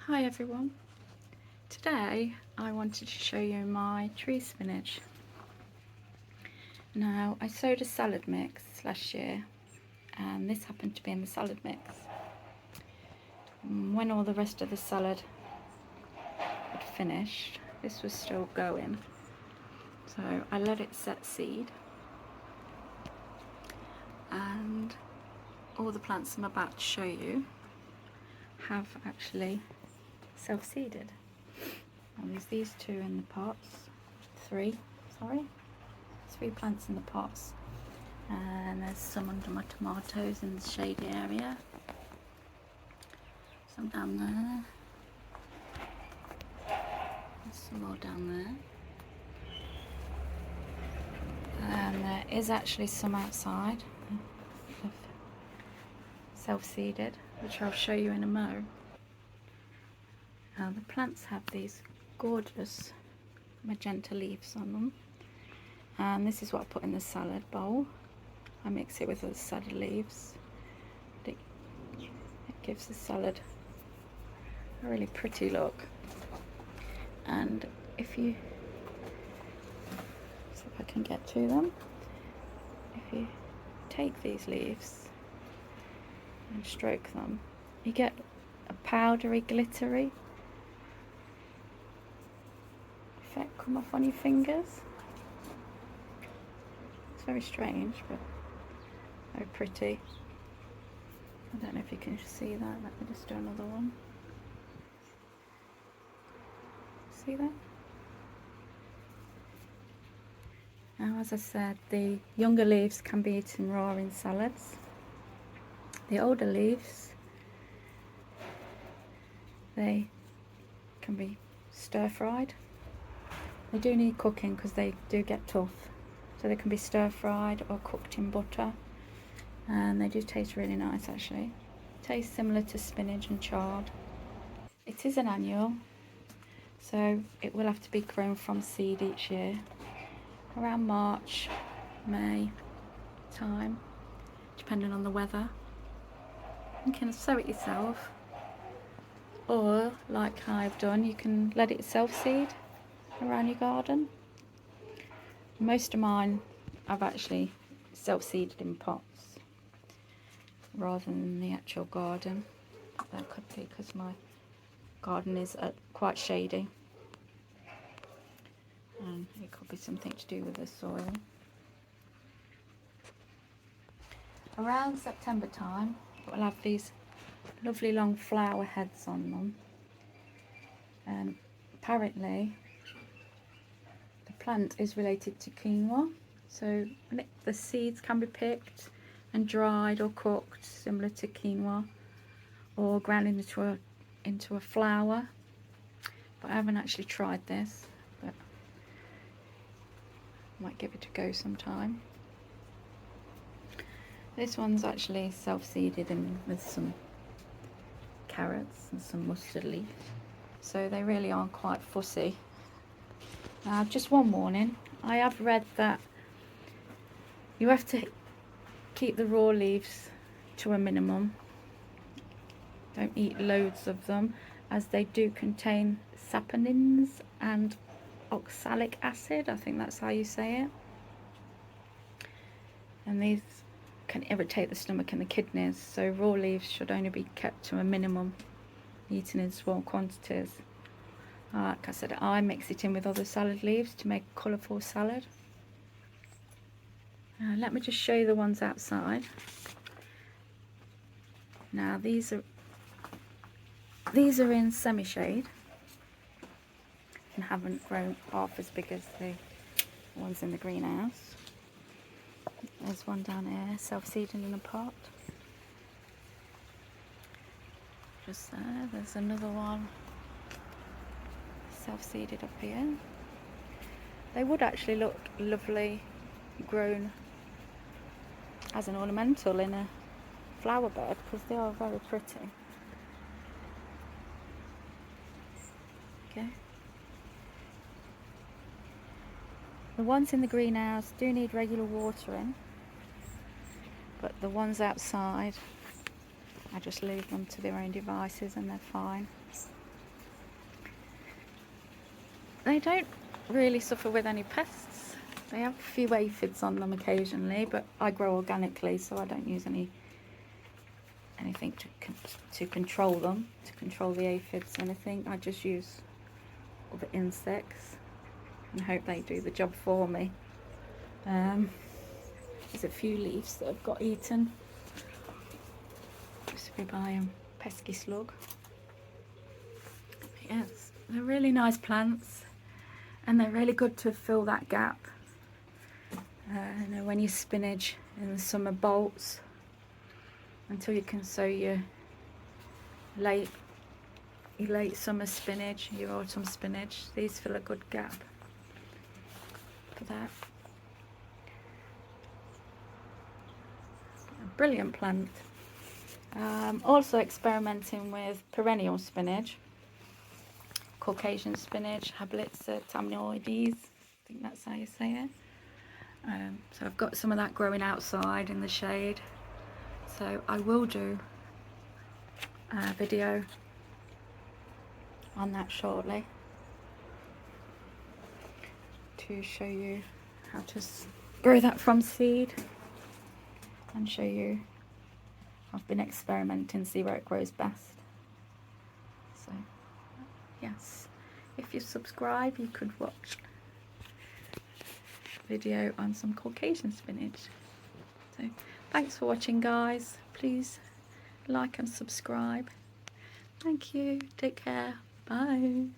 Hi everyone. Today I wanted to show you my tree spinach. Now I sowed a salad mix last year and this happened to be in the salad mix. When all the rest of the salad had finished, this was still going. So I let it set seed and all the plants I'm about to show you have actually self-seeded. And there's these two in the pots, three plants in the pots, and there's some under my tomatoes in the shady area, some down there, there's some more down there, and there is actually some outside self-seeded, which I'll show you in a mo. Now the plants have these gorgeous magenta leaves on them, and this is what I put in the salad bowl. I mix it with the salad leaves. It gives the salad a really pretty look. And if you, see if I can get to them, if you take these leaves and stroke them, you get a powdery, glittery effect come off on your fingers. It's very strange, but very pretty. I don't know if you can see that. Let me just do another one. See that? Now, as I said, the younger leaves can be eaten raw in salads. The older leaves, they can be stir-fried. They do need cooking because they do get tough. So they can be stir-fried or cooked in butter. And they do taste really nice actually. Taste similar to spinach and chard. It is an annual, so it will have to be grown from seed each year. Around March, May time, depending on the weather. You can sow it yourself, or like I've done, you can let it self-seed around your garden. Most of mine I've actually self-seeded in pots rather than in the actual garden. That could be because my garden is quite shady, and it could be something to do with the soil. Around September time, it will have these lovely long flower heads on them, and apparently the plant is related to quinoa, so the seeds can be picked and dried or cooked similar to quinoa, or ground into a flour. But I haven't actually tried this, but I might give it a go sometime. This one's actually self-seeded in with some carrots and some mustard leaf, so they really are quite fussy. Now, just one warning, I have read that you have to keep the raw leaves to a minimum. Don't eat loads of them, as they do contain saponins and oxalic acid, I think that's how you say it, and these can irritate the stomach and the kidneys, so raw leaves should only be kept to a minimum, eaten in small quantities. Like I said, I mix it in with other salad leaves to make a colourful salad. Let me just show you the ones outside. Now these are in semi-shade and haven't grown half as big as the ones in the greenhouse. There's one down here, self-seeding in a pot. Just there. There's another one, self-seeded up here. They would actually look lovely grown as an ornamental in a flower bed, because they are very pretty. Okay. The ones in the greenhouse do need regular watering, but the ones outside, I just leave them to their own devices and they're fine. they don't really suffer with any pests. They have a few aphids on them occasionally, but I grow organically, so I don't use anything to control them, to control the aphids or anything. I just use other insects and hope they do the job for me. There's a few leaves that have got eaten, possibly by a pesky slug. Yes, they're really nice plants, and they're really good to fill that gap. You know, when your spinach in the summer bolts until you can sow your late summer spinach, your autumn spinach, these fill a good gap for that. A brilliant plant. Also experimenting with perennial spinach, Caucasian spinach, Hablitza tamnoides, I think that's how you say it. So I've got some of that growing outside in the shade, so I will do a video on that shortly to show you how to grow that from seed and show you I've been experimenting, see where it grows best. So yes, if you subscribe you could watch a video on some Caucasian spinach. So thanks for watching, guys. Please like and subscribe. Thank you, take care, bye.